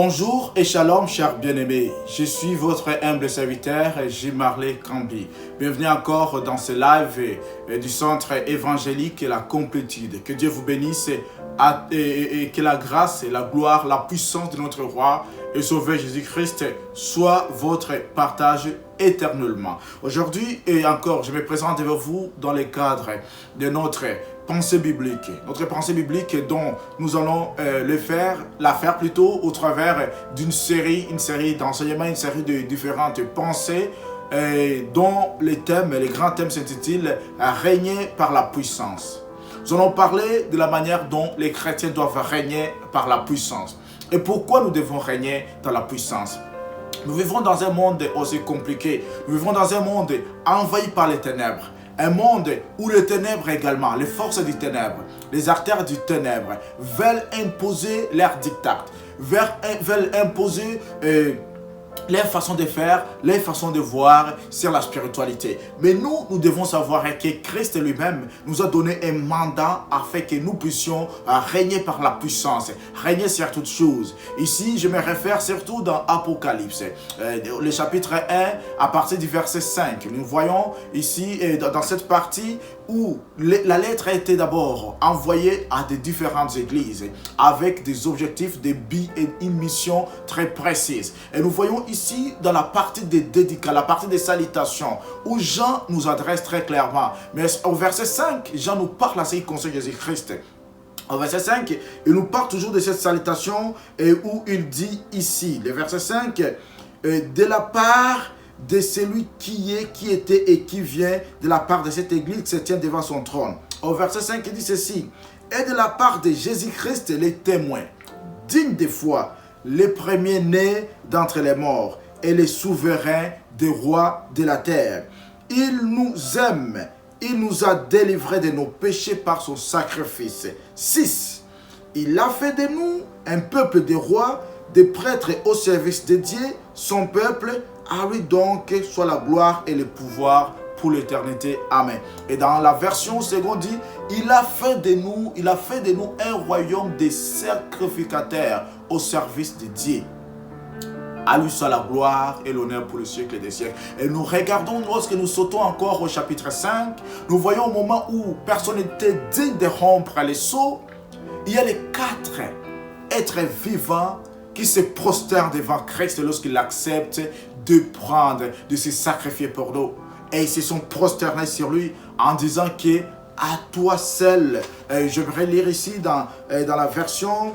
Bonjour et shalom, chers bien-aimés. Je suis votre humble serviteur, J. Marley Cambi. Bienvenue encore dans ce live du centre évangélique et la complétude. Que Dieu vous bénisse et que la grâce, la gloire, la puissance de notre roi et sauveur Jésus-Christ soit votre partage éternellement. Aujourd'hui et encore, je me présente devant vous dans le cadre de notre pensée biblique. Notre pensée biblique dont nous allons la faire plutôt au travers d'une série d'enseignements, une série de différentes pensées dont les grands thèmes s'intitulent « Régner par la puissance ». Nous allons parler de la manière dont les chrétiens doivent régner par la puissance. Et pourquoi nous devons régner dans la puissance? Nous vivons dans un monde aussi compliqué. Nous vivons dans un monde envahi par les ténèbres. Un monde où les ténèbres également, les forces du ténèbre, les artères du ténèbre veulent imposer leur diktat, veulent imposer leur façon de faire, leur façon de voir sur la spiritualité. Mais nous devons savoir que Christ lui-même nous a donné un mandat afin que nous puissions régner par la puissance, régner sur toutes choses. Ici, je me réfère surtout dans Apocalypse, le chapitre 1, à partir du verset 5. Nous voyons ici, dans cette partie, où la lettre a été d'abord envoyée à des différentes églises avec des objectifs, des buts et une mission très précise. Et nous voyons ici dans la partie des dédicats, la partie des salutations, où Jean nous adresse très clairement. Mais au verset 5, Jean nous parle à ce qui concerne Jésus-Christ. Au verset 5, il nous parle toujours de cette salutation où il dit ici, le verset 5, de la part de celui qui est, qui était et qui vient, de la part de cette église qui se tient devant son trône. Au verset 5, il dit ceci, et de la part de Jésus-Christ, les témoins, dignes des foi, les premiers-nés d'entre les morts et les souverains des rois de la terre. Il nous aime, il nous a délivrés de nos péchés par son sacrifice. 6. Il a fait de nous un peuple de rois, des prêtres au service de Dieu, son peuple. À lui donc soit la gloire et le pouvoir pour l'éternité. Amen. Et dans la version seconde dit, il a fait de nous un royaume de sacrificateurs au service de Dieu. À lui soit la gloire et l'honneur pour le siècle des siècles. Et nous regardons, lorsque nous sautons encore au chapitre 5, nous voyons au moment où personne n'était digne de rompre les sceaux, il y a les 4 êtres vivants qui se prosternent devant Christ lorsqu'il accepte de prendre, de se sacrifier pour nous. Et ils se sont prosternés sur lui en disant que à toi seul, je vais lire ici dans la version,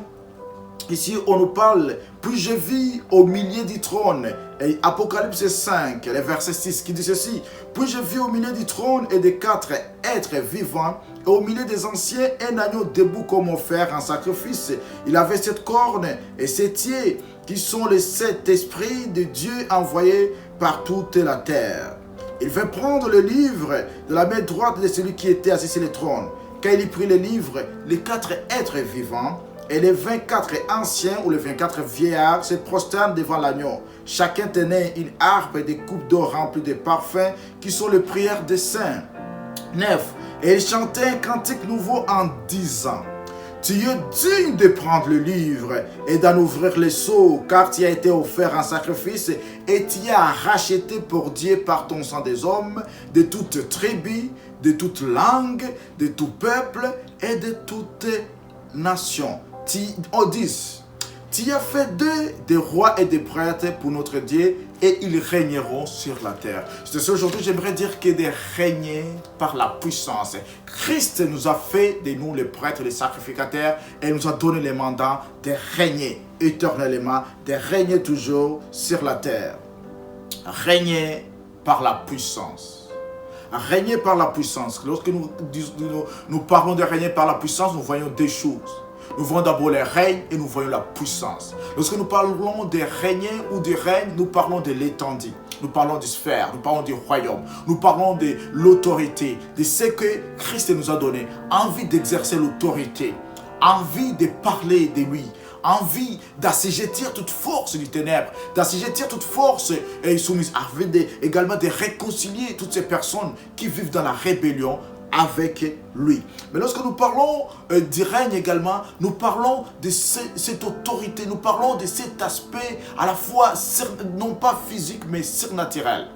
ici on nous parle, puis je vis au milieu du trône, et Apocalypse 5, le verset 6 qui dit ceci, puis je vis au milieu du trône et des 4 êtres vivants, et au milieu des anciens, un agneau debout comme offert en sacrifice. Il avait 7 cornes et 7 yeux, qui sont les 7 esprits de Dieu envoyés par toute la terre. Il vint prendre le livre de la main droite de celui qui était assis sur le trône. Quand il prit le livre, les 4 êtres vivants et les 24 anciens ou les 24 vieillards se prosternent devant l'agneau. Chacun tenait une harpe et des coupes d'or remplies de parfums qui sont les prières des saints. 9. Et il chantait un cantique nouveau en disant, tu es digne de prendre le livre et d'en ouvrir les sceaux, car tu as été offert en sacrifice et tu as racheté pour Dieu par ton sang des hommes, de toute tribu, de toute langue, de tout peuple et de toute nation. 10. Tu as fait d'eux des rois et des prêtres pour notre Dieu et ils régneront sur la terre. C'est ça, aujourd'hui, j'aimerais dire que de régner par la puissance. Christ nous a fait de nous les prêtres, les sacrificateurs et nous a donné le mandat de régner éternellement, de régner toujours sur la terre. Régner par la puissance. Régner par la puissance. Lorsque nous parlons de régner par la puissance, nous voyons deux choses. Nous voyons d'abord le règne et nous voyons la puissance. Lorsque nous parlons de régner ou de règne, nous parlons de l'étendue. Nous parlons du sphère, nous parlons du royaume. Nous parlons de l'autorité, de ce que Christ nous a donné. Envie d'exercer l'autorité, envie de parler de lui, envie d'assujettir toute force du ténèbre, d'assujettir toute force soumise, envie également de réconcilier toutes ces personnes qui vivent dans la rébellion avec lui. Mais lorsque nous parlons du règne également, nous parlons de cette autorité, nous parlons de cet aspect à la fois, non pas physique, mais surnaturel.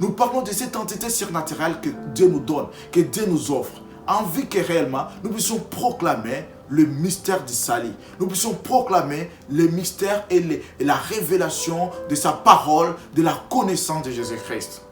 Nous parlons de cette entité surnaturelle que Dieu nous donne, que Dieu nous offre, en vue que réellement nous puissions proclamer le mystère du salut. Nous puissions proclamer le mystère et la révélation de sa parole, de la connaissance de Jésus-Christ.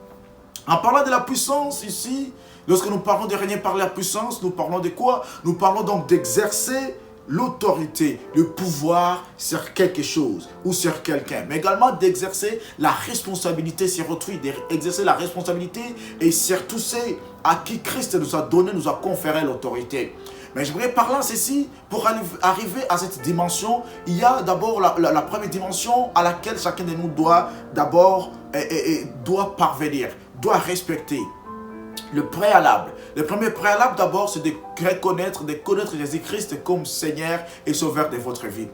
En parlant de la puissance ici, lorsque nous parlons de régner par la puissance, nous parlons de quoi? Nous parlons donc d'exercer l'autorité, le pouvoir sur quelque chose ou sur quelqu'un, mais également d'exercer la responsabilité sur autrui, d'exercer la responsabilité et sur tous ceux à qui Christ nous a donné, nous a conféré l'autorité. Mais j'aimerais parler en ceci, pour arriver à cette dimension, il y a d'abord la première dimension à laquelle chacun de nous doit d'abord doit parvenir, doit respecter. Le préalable. Le premier préalable d'abord, c'est de connaître Jésus-Christ comme Seigneur et Sauveur de votre vie.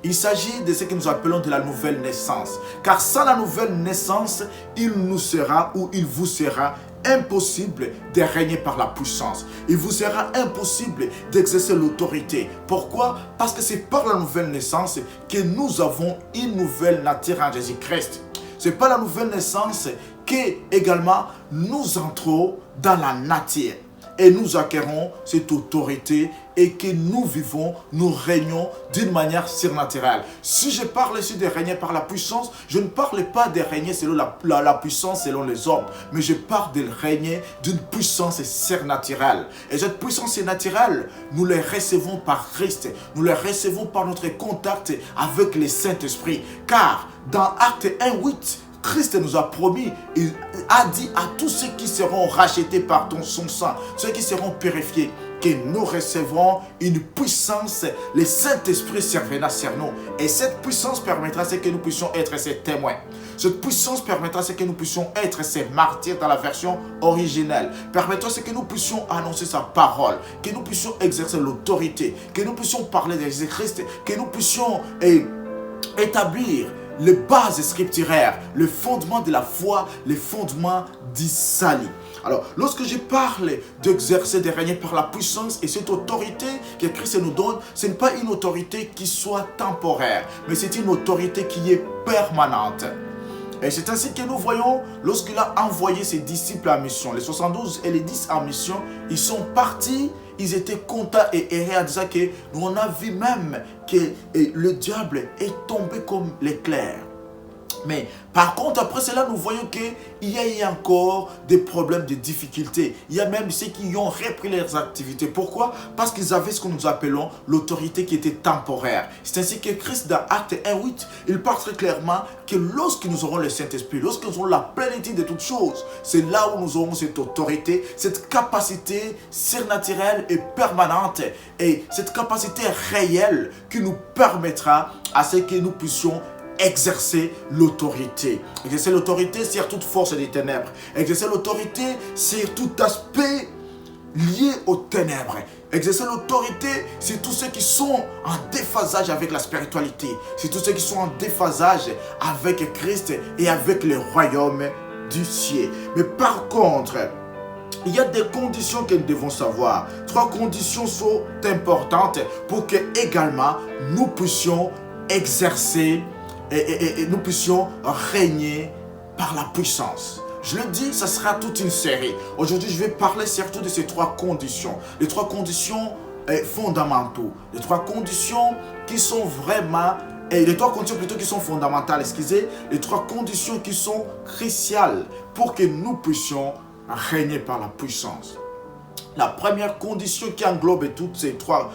Il s'agit de ce que nous appelons de la nouvelle naissance. Car sans la nouvelle naissance, il nous sera ou il vous sera impossible de régner par la puissance. Il vous sera impossible d'exercer l'autorité. Pourquoi? Parce que c'est par la nouvelle naissance que nous avons une nouvelle nature en Jésus-Christ. C'est par la nouvelle naissance que également nous entrons dans la nature et nous acquérons cette autorité et que nous vivons, nous régnons d'une manière surnaturelle. Si je parle ici de régner par la puissance, je ne parle pas de régner selon la puissance selon les hommes, mais je parle de régner d'une puissance surnaturelle. Et cette puissance surnaturelle, nous la recevons par Christ, nous la recevons par notre contact avec le Saint-Esprit. Car dans Acte 1:8, Christ nous a promis, il a dit à tous ceux qui seront rachetés par son sang, ceux qui seront purifiés, que nous recevrons une puissance, le Saint-Esprit servira sur nous. Et cette puissance permettra que nous puissions être ses témoins. Cette puissance permettra que nous puissions être ses martyrs dans la version originelle. Permettra que nous puissions annoncer sa parole, que nous puissions exercer l'autorité, que nous puissions parler de Jésus-Christ, que nous puissions établir les bases scripturaires, le fondement de la foi, le fondement du salut. Alors, lorsque je parle d'exercer, de régner par la puissance et cette autorité que Christ nous donne, ce n'est pas une autorité qui soit temporaire, mais c'est une autorité qui est permanente. Et c'est ainsi que nous voyons, lorsqu'il a envoyé ses disciples en mission, les 72 et les 10 en mission, ils sont partis, ils étaient contents et errés en disant que nous on a vu même que le diable est tombé comme l'éclair. Mais par contre, après cela, nous voyons qu'il y a eu encore des problèmes, des difficultés. Il y a même ceux qui ont repris leurs activités. Pourquoi? Parce qu'ils avaient ce que nous appelons l'autorité qui était temporaire. C'est ainsi que Christ, dans Acte 1:8, il parle très clairement que lorsque nous aurons le Saint-Esprit, lorsque nous aurons la plénitude de toutes choses, c'est là où nous aurons cette autorité, cette capacité surnaturelle et permanente. Et cette capacité réelle qui nous permettra à ce que nous puissions exercer l'autorité. Exercer l'autorité sur toute force des ténèbres. Exercer l'autorité sur tout aspect lié aux ténèbres. Exercer l'autorité sur tous ceux qui sont en déphasage avec la spiritualité. Sur tous ceux qui sont en déphasage avec Christ et avec le royaume du ciel. Mais par contre, il y a des conditions que nous devons savoir. 3 conditions sont importantes pour que également nous puissions exercer et nous puissions régner par la puissance. Je le dis, ça sera toute une série. Aujourd'hui, je vais parler surtout de ces 3 conditions. Les 3 conditions fondamentaux. Les 3 conditions qui sont vraiment... les 3 conditions plutôt qui sont fondamentales, excusez. Les 3 conditions qui sont cruciales pour que nous puissions régner par la puissance. La première condition qui englobe tous ces 3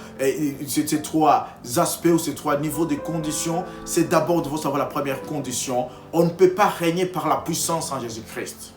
aspects ou ces 3 niveaux de conditions, c'est d'abord de savoir la première condition. On ne peut pas régner par la puissance en Jésus-Christ.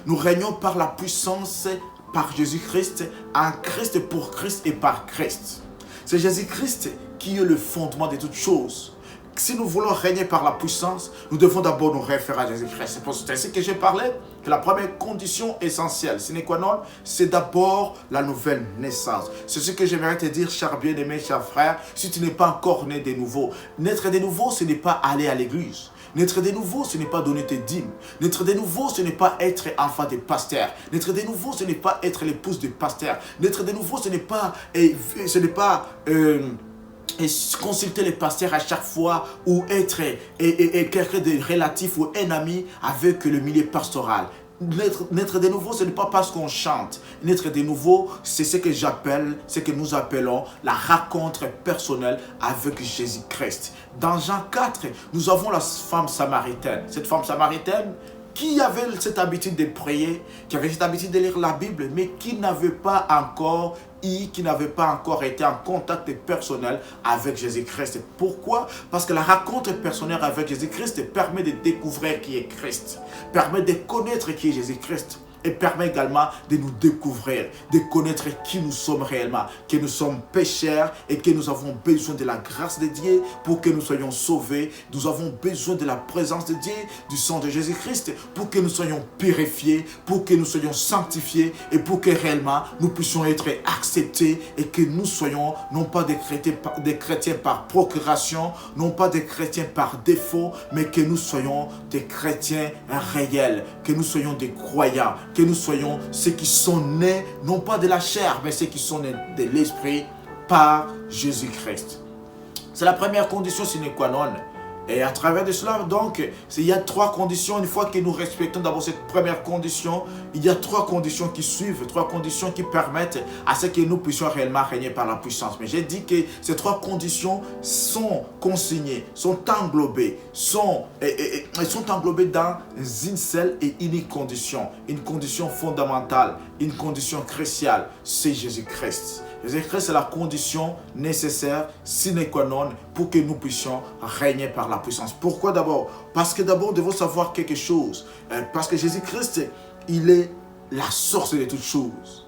Nous régnons par la puissance par Jésus-Christ, en Christ, pour Christ et par Christ. C'est Jésus-Christ qui est le fondement de toutes choses. Si nous voulons régner par la puissance, nous devons d'abord nous référer à Jésus-Christ. C'est ainsi que j'ai parlé que la première condition essentielle, sine qua non, c'est d'abord la nouvelle naissance. C'est ce que j'aimerais te dire, cher bien-aimé, cher frère, si tu n'es pas encore né de nouveau. Naître de nouveau, ce n'est pas aller à l'église. Naître de nouveau, ce n'est pas donner tes dîmes. Naître de nouveau, ce n'est pas être enfant des pasteurs. Naître de nouveau, ce n'est pas être l'épouse des pasteurs. Naître de nouveau, ce n'est pas consulter les pasteurs à chaque fois ou être quelqu'un de relatif ou un ami avec le milieu pastoral. Naître de nouveau, ce n'est pas parce qu'on chante. Naître de nouveau, c'est ce que nous appelons la rencontre personnelle avec Jésus-Christ. Dans Jean 4, nous avons la femme samaritaine. Cette femme samaritaine qui avait cette habitude de prier, qui avait cette habitude de lire la Bible, mais qui n'avait pas encore été en contact personnel avec Jésus-Christ. Pourquoi? Parce que la rencontre personnelle avec Jésus-Christ permet de découvrir qui est Christ, permet de connaître qui est Jésus-Christ. Et permet également de nous découvrir, de connaître qui nous sommes réellement, que nous sommes pécheurs et que nous avons besoin de la grâce de Dieu pour que nous soyons sauvés. Nous avons besoin de la présence de Dieu, du sang de Jésus-Christ pour que nous soyons purifiés, pour que nous soyons sanctifiés et pour que réellement nous puissions être acceptés et que nous soyons non pas des chrétiens par procuration, non pas des chrétiens par défaut, mais que nous soyons des chrétiens réels, que nous soyons des croyants, que nous soyons ceux qui sont nés, non pas de la chair, mais ceux qui sont nés de l'esprit par Jésus-Christ. C'est la première condition sine qua non. Et à travers de cela, donc, il y a 3 conditions. Une fois que nous respectons d'abord cette première condition, il y a 3 conditions qui suivent, 3 conditions qui permettent à ce que nous puissions réellement régner par la puissance. Mais j'ai dit que ces 3 conditions sont consignées, sont englobées dans une seule et unique condition. Une condition fondamentale, une condition cruciale, c'est Jésus-Christ. Jésus-Christ, c'est la condition nécessaire, sine qua non, pour que nous puissions régner par la puissance. Pourquoi d'abord? Parce que d'abord, nous devons savoir quelque chose. Parce que Jésus-Christ, il est la source de toutes choses.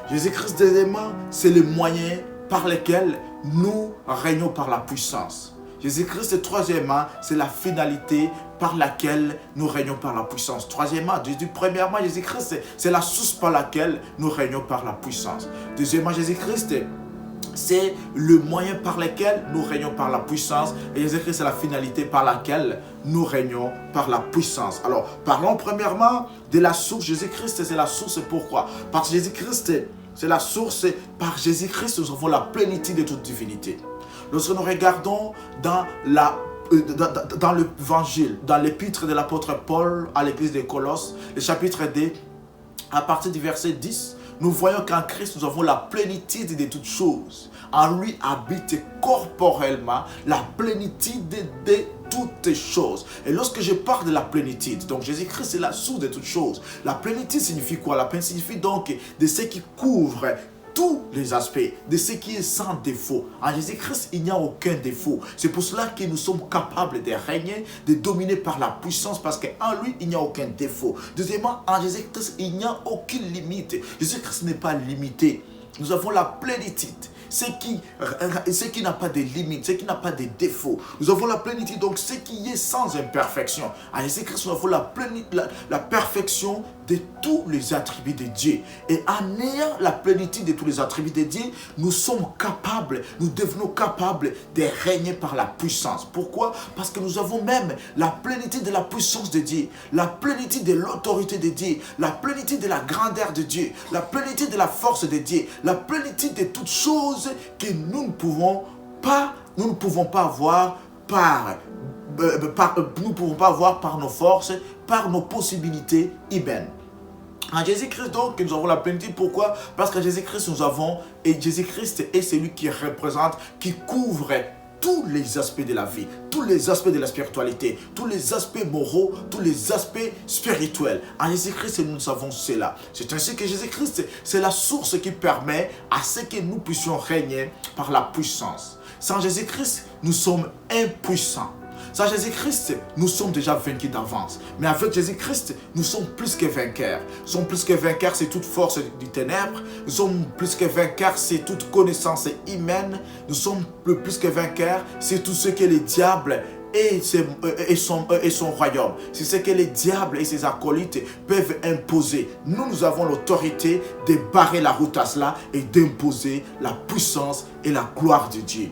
Jésus-Christ, deuxièmement, c'est le moyen par lequel nous régnons par la puissance. Jésus-Christ, troisièmement, c'est la finalité par laquelle nous régnons par la puissance. Troisièmement, premièrement, Jésus-Christ, c'est la source par laquelle nous régnons par la puissance. Deuxièmement, Jésus-Christ, c'est le moyen par lequel nous régnons par la puissance. Et Jésus-Christ, c'est la finalité par laquelle nous régnons par la puissance. Alors, parlons premièrement de la source. Jésus-Christ, c'est la source. Pourquoi? Parce que Jésus-Christ, c'est la source. Par Jésus-Christ, nous avons la plénitude de toute divinité. Lorsque nous regardons dans l'évangile, dans l'épître de l'apôtre Paul à l'église de Colosse, le chapitre 2, à partir du verset 10, nous voyons qu'en Christ, nous avons la plénitude de toutes choses. En lui habite corporellement la plénitude de toutes choses. Et lorsque je parle de la plénitude, donc Jésus-Christ c'est la source de toutes choses. La plénitude signifie quoi? La plénitude signifie donc de ce qui couvre tous les aspects, de ce qui est sans défaut. En Jésus-Christ, il n'y a aucun défaut. C'est pour cela que nous sommes capables de régner, de dominer par la puissance, parce qu'en lui, il n'y a aucun défaut. Deuxièmement, en Jésus-Christ, il n'y a aucune limite. Jésus-Christ n'est pas limité. Nous avons la plénitude. Ce qui n'a pas de limite, ce qui n'a pas de défaut. Nous avons la plénitude, donc ce qui est sans imperfection. En Jésus-Christ, nous avons la perfection de tous les attributs de Dieu. Et en ayant la plénitude de tous les attributs de Dieu, nous sommes capables, nous devenons capables de régner par la puissance. Pourquoi? Parce que nous avons même la plénitude de la puissance de Dieu, la plénitude de l'autorité de Dieu, la plénitude de la grandeur de Dieu, la plénitude de la force de Dieu, la plénitude de toutes choses que nous ne pouvons pas avoir par nos forces, par nos possibilités humaines. En Jésus-Christ, donc, nous avons la plénitude. Pourquoi? Parce qu'en Jésus-Christ, et Jésus-Christ est celui qui représente, qui couvre tous les aspects de la vie, tous les aspects de la spiritualité, tous les aspects moraux, tous les aspects spirituels. En Jésus-Christ, nous savons cela. C'est ainsi que Jésus-Christ, c'est la source qui permet à ce que nous puissions régner par la puissance. Sans Jésus-Christ, nous sommes impuissants. Sans Jésus-Christ, nous sommes déjà vaincus d'avance. Mais avec Jésus-Christ, nous sommes plus que vainqueurs. Nous sommes plus que vainqueurs, c'est toute force du ténèbre. Nous sommes plus que vainqueurs, c'est toute connaissance humaine. Nous sommes plus que vainqueurs, c'est tout ce que les diables et son royaume. C'est ce que les diables et ses acolytes peuvent imposer. Nous avons l'autorité de barrer la route à cela et d'imposer la puissance et la gloire de Dieu.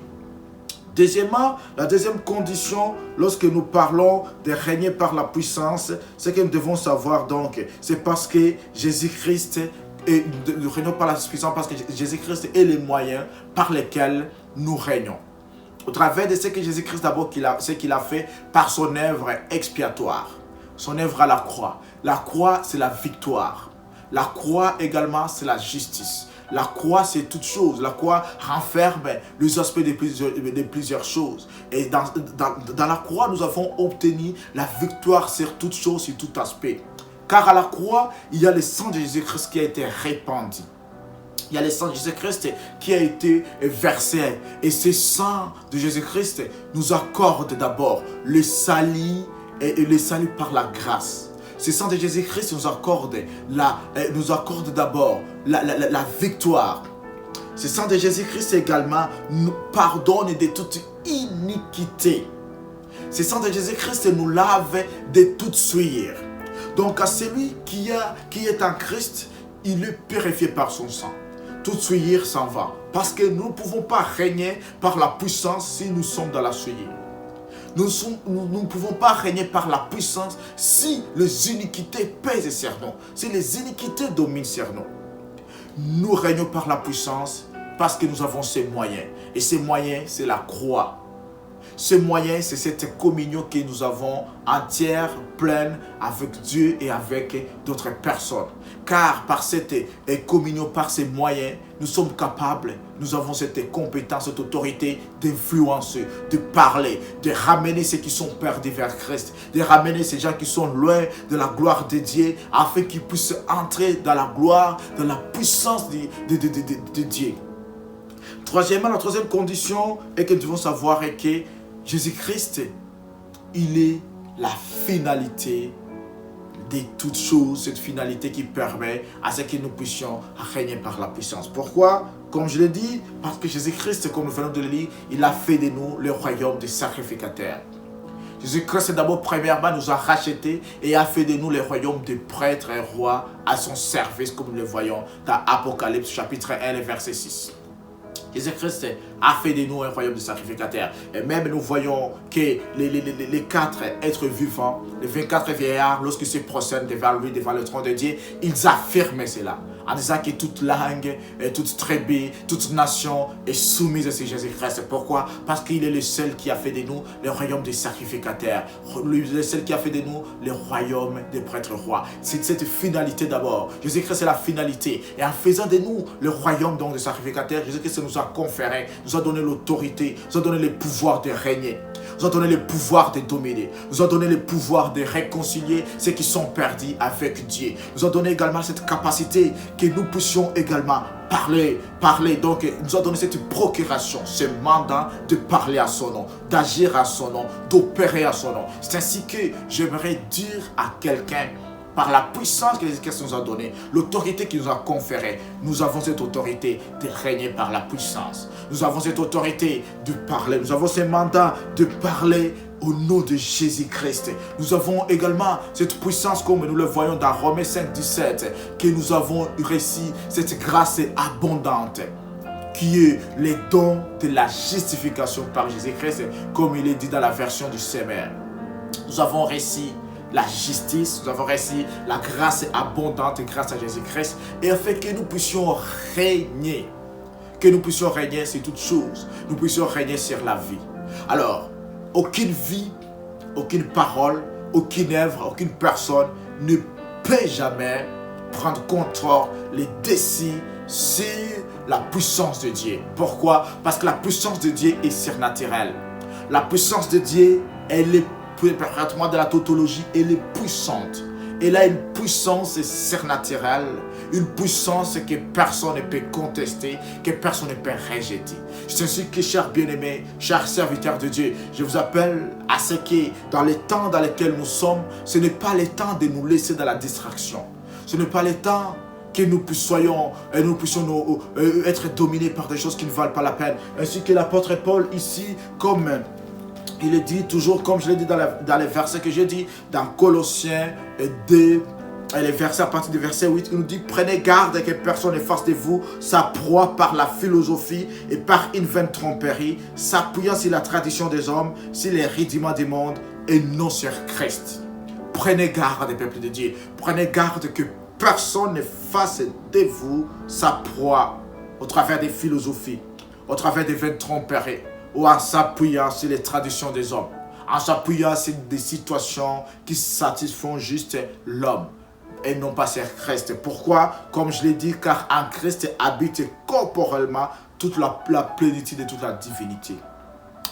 Deuxièmement, la deuxième condition, lorsque nous parlons de régner par la puissance, c'est que nous devons savoir donc, c'est parce que Jésus-Christ, et nous régnons par la puissance parce que Jésus-Christ est les moyens par lesquels nous régnons. Au travers de ce que Jésus-Christ d'abord, ce qu'il a fait par son œuvre expiatoire, son œuvre à la croix. La croix, c'est la victoire. La croix également, c'est la justice. La croix, c'est toute chose. La croix renferme les aspects de plusieurs choses. Et dans la croix, nous avons obtenu la victoire sur toute chose, sur tout aspect. Car à la croix, il y a le sang de Jésus-Christ qui a été répandu. Il y a le sang de Jésus-Christ qui a été versé. Et ce sang de Jésus-Christ nous accorde d'abord le salut et le salut par la grâce. Ce sang de Jésus-Christ nous accorde d'abord la victoire. Ce sang de Jésus-Christ également nous pardonne de toute iniquité. Ce sang de Jésus-Christ nous lave de toute souillure. Donc à celui qui est en Christ, il est purifié par son sang. Toute souillure s'en va. Parce que nous ne pouvons pas régner par la puissance si nous sommes dans la souillure. Nous ne pouvons pas régner par la puissance si les iniquités pèsent sur nous, si les iniquités dominent sur nous. Nous régnons par la puissance parce que nous avons ces moyens. Et ces moyens, c'est la croix. Ce moyen, c'est cette communion que nous avons entière, pleine avec Dieu et avec d'autres personnes. Car par cette communion, par ces moyens, nous sommes capables, nous avons cette compétence, cette autorité d'influencer, de parler, de ramener ceux qui sont perdus vers Christ, de ramener ces gens qui sont loin de la gloire de Dieu, afin qu'ils puissent entrer dans la gloire, dans la puissance de Dieu. Troisièmement, la troisième condition est que nous devons savoir que Jésus-Christ, il est la finalité de toutes choses, cette finalité qui permet à ce que nous puissions régner par la puissance. Pourquoi? Comme je l'ai dit, parce que Jésus-Christ, comme nous venons de le lire, il a fait de nous le royaume des sacrificateurs. Jésus-Christ, d'abord, premièrement, nous a rachetés et a fait de nous le royaume des prêtres et rois à son service, comme nous le voyons dans Apocalypse chapitre 1, verset 6. Jésus-Christ a fait de nous un royaume de sacrificateurs. Et même nous voyons que les 4 êtres vivants, les 24 vieillards, lorsqu'ils se procèdent devant lui, devant le trône de Dieu, ils affirment cela. En disant que toute langue, toute tribu, toute nation est soumise à Jésus-Christ. Pourquoi? Parce qu'il est le seul qui a fait de nous le royaume des sacrificateurs. Le seul qui a fait de nous le royaume des prêtres rois. C'est cette finalité d'abord. Jésus-Christ est la finalité. Et en faisant de nous le royaume donc des sacrificateurs, Jésus-Christ nous a conféré, nous a donné l'autorité, nous a donné le pouvoir de régner. Nous a donné le pouvoir de dominer. Nous a donné le pouvoir de réconcilier ceux qui sont perdus avec Dieu. Nous a donné également cette capacité que nous puissions également parler. Donc, nous a donné cette procuration, ce mandat de parler à son nom, d'agir à son nom, d'opérer à son nom. C'est ainsi que j'aimerais dire à quelqu'un, par la puissance que Jésus-Christ nous a donnée, l'autorité qu'il nous a conférée, nous avons cette autorité de régner par la puissance. Nous avons cette autorité de parler. Nous avons ce mandat de parler au nom de Jésus-Christ. Nous avons également cette puissance, comme nous le voyons dans Romains 5, 17, que nous avons reçu cette grâce abondante, qui est le don de la justification par Jésus-Christ, comme il est dit dans la version du Semeur. Nous avons reçu la justice, nous avons reçu la grâce abondante grâce à Jésus-Christ, et afin que nous puissions régner, sur toutes choses, nous puissions régner sur la vie. Alors, aucune vie, aucune parole, aucune œuvre, aucune personne ne peut jamais prendre contrôle les décisions sur la puissance de Dieu. Pourquoi? Parce que la puissance de Dieu est surnaturelle. La puissance de Dieu, elle est pratiquement de la tautologie, elle est puissante. Elle a une puissance surnaturelle, une puissance que personne ne peut contester, que personne ne peut rejeter. C'est ainsi que, chers bien-aimés, chers serviteurs de Dieu, je vous appelle à ce que dans les temps dans lesquels nous sommes, ce n'est pas le temps de nous laisser dans la distraction. Ce n'est pas le temps que nous puissions être dominés par des choses qui ne valent pas la peine. Ainsi que l'apôtre Paul ici, comme il est dit toujours, comme je l'ai dit dans les versets que j'ai dit, dans Colossiens 2, les versets à partir du verset 8, il nous dit: prenez garde que personne ne fasse de vous sa proie par la philosophie et par une vaine tromperie, s'appuyant sur la tradition des hommes, sur les rudiments du monde et non sur Christ. Prenez garde, peuple de Dieu. Prenez garde que personne ne fasse de vous sa proie au travers des philosophies, au travers des vaines tromperies, ou en s'appuyant sur les traditions des hommes, en s'appuyant sur des situations qui satisfont juste l'homme et non pas sur Christ. Pourquoi? Comme je l'ai dit, car en Christ habite corporellement toute la plénitude de toute la divinité.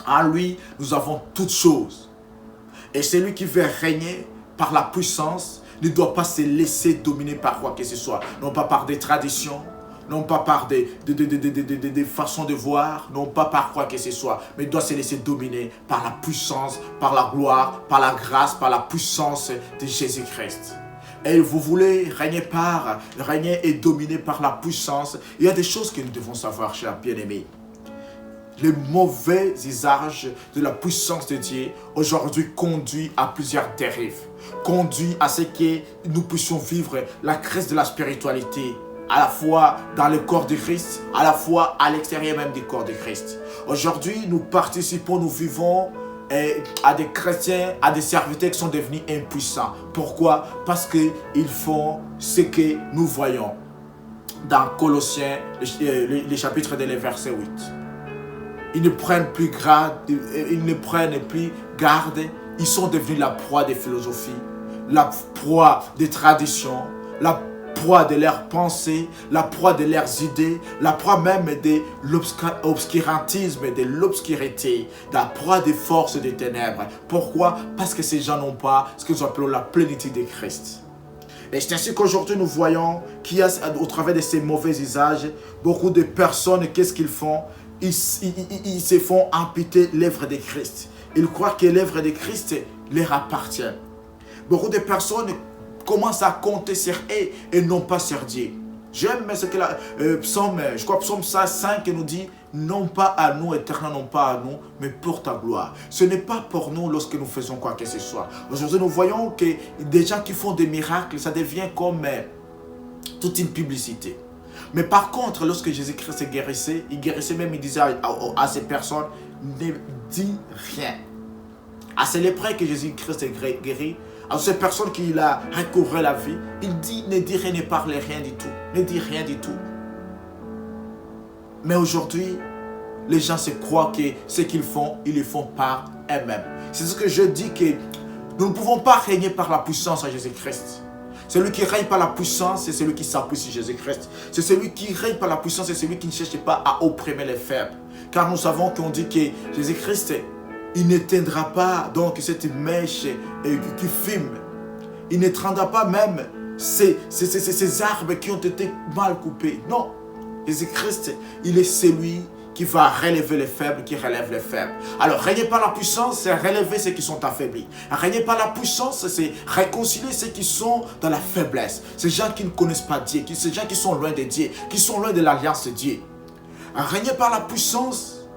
En lui, nous avons toutes choses. Et celui qui veut régner par la puissance ne doit pas se laisser dominer par quoi que ce soit. Non pas par des traditions, non pas par des façons de voir, non pas par quoi que ce soit, mais doit se laisser dominer par la puissance, par la gloire, par la grâce, par la puissance de Jésus-Christ. Et vous voulez régner et dominer par la puissance. Il y a des choses que nous devons savoir, chers bien-aimés. Le mauvais usage de la puissance de Dieu aujourd'hui conduit à plusieurs dérives, conduit à ce que nous puissions vivre la crise de la spiritualité, à la fois dans le corps de Christ, à la fois à l'extérieur même du corps de Christ. Aujourd'hui, nous participons, nous vivons à des chrétiens, à des serviteurs qui sont devenus impuissants. Pourquoi? Parce qu'ils font ce que nous voyons dans Colossiens, les chapitres de les versets 8. Ils ne prennent plus garde, ils sont devenus la proie des philosophies, la proie des traditions, la proie de leurs pensées, la proie de leurs idées, la proie même de l'obscurantisme, de l'obscurité, la proie des forces des ténèbres. Pourquoi? Parce que ces gens n'ont pas ce que nous appelons la plénitude de Christ. Et c'est ainsi qu'aujourd'hui nous voyons qu'il y a, au travers de ces mauvais usages, beaucoup de personnes, qu'est-ce qu'ils font? Ils se font amputer l'œuvre de Christ. Ils croient que l'œuvre de Christ leur appartient. Beaucoup de personnes commencent à compter sur eux et non pas sur Dieu. J'aime ce que Psaume 5 nous dit: non pas à nous, éternel, non pas à nous, mais pour ta gloire. Ce n'est pas pour nous lorsque nous faisons quoi que ce soit. Aujourd'hui, nous voyons que des gens qui font des miracles, ça devient comme toute une publicité. Mais par contre, lorsque Jésus-Christ guérissait, il guérissait même, il disait à ces personnes: ne dis rien. À ces lépreux que Jésus-Christ guérit, à ces personnes qui a recouvré la vie, il dit: ne dis rien, ne parlez rien du tout. Ne dis rien du tout. Mais aujourd'hui, les gens se croient que ce qu'ils font, ils le font par eux-mêmes. C'est ce que je dis, que nous ne pouvons pas régner par la puissance à Jésus-Christ. Celui qui règne par la puissance, c'est celui qui s'appuie sur Jésus-Christ. C'est celui qui règne par la puissance, c'est celui qui ne cherche pas à opprimer les faibles. Car nous savons qu'on dit que Jésus-Christ, il n'éteindra pas donc cette mèche qui fume. Il n'éteindra pas même ces arbres qui ont été mal coupés. Non, Jésus-Christ, il est celui qui va relever les faibles, qui relève les faibles. Alors, régner par la puissance, c'est relever ceux qui sont affaiblis. Régner par la puissance, c'est réconcilier ceux qui sont dans la faiblesse. Ces gens qui ne connaissent pas Dieu, ces gens qui sont loin de Dieu, qui sont loin de l'alliance de Dieu. Régner par la puissance,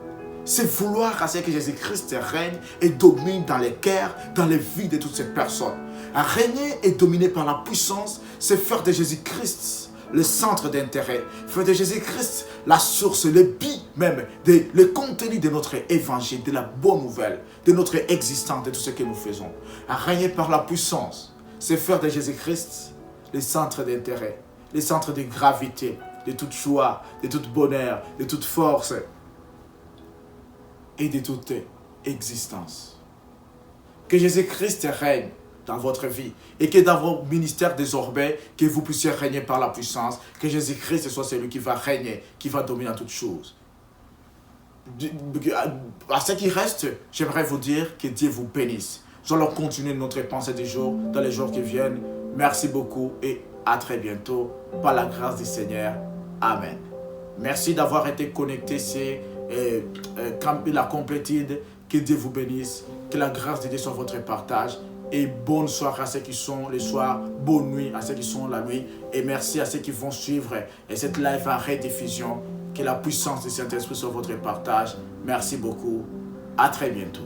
c'est vouloir à ce que Jésus-Christ règne et domine dans les cœurs, dans les vies de toutes ces personnes. Régner et dominer par la puissance, c'est faire de Jésus-Christ le centre d'intérêt, faire de Jésus-Christ la source, le but même, le contenu de notre évangile, de la bonne nouvelle, de notre existence, de tout ce que nous faisons. Régner par la puissance, c'est faire de Jésus-Christ le centre d'intérêt, le centre de gravité, de toute joie, de toute bonheur, de toute force et de toute existence. Que Jésus-Christ règne dans votre vie et que dans vos ministères désormais, que vous puissiez régner par la puissance, que Jésus-Christ soit celui qui va régner, qui va dominer toutes choses. À ce qui reste, j'aimerais vous dire que Dieu vous bénisse. Nous allons continuer notre pensée du jour dans les jours qui viennent. Merci beaucoup et à très bientôt par la grâce du Seigneur. Amen. Merci d'avoir été connecté sur la complétude. Que Dieu vous bénisse, que la grâce de Dieu soit votre partage. Et bonne soirée à ceux qui sont le soir, bonne nuit à ceux qui sont la nuit. Et merci à ceux qui vont suivre cette live en rediffusion. Que la puissance du Saint-Esprit soit votre partage. Merci beaucoup. À très bientôt.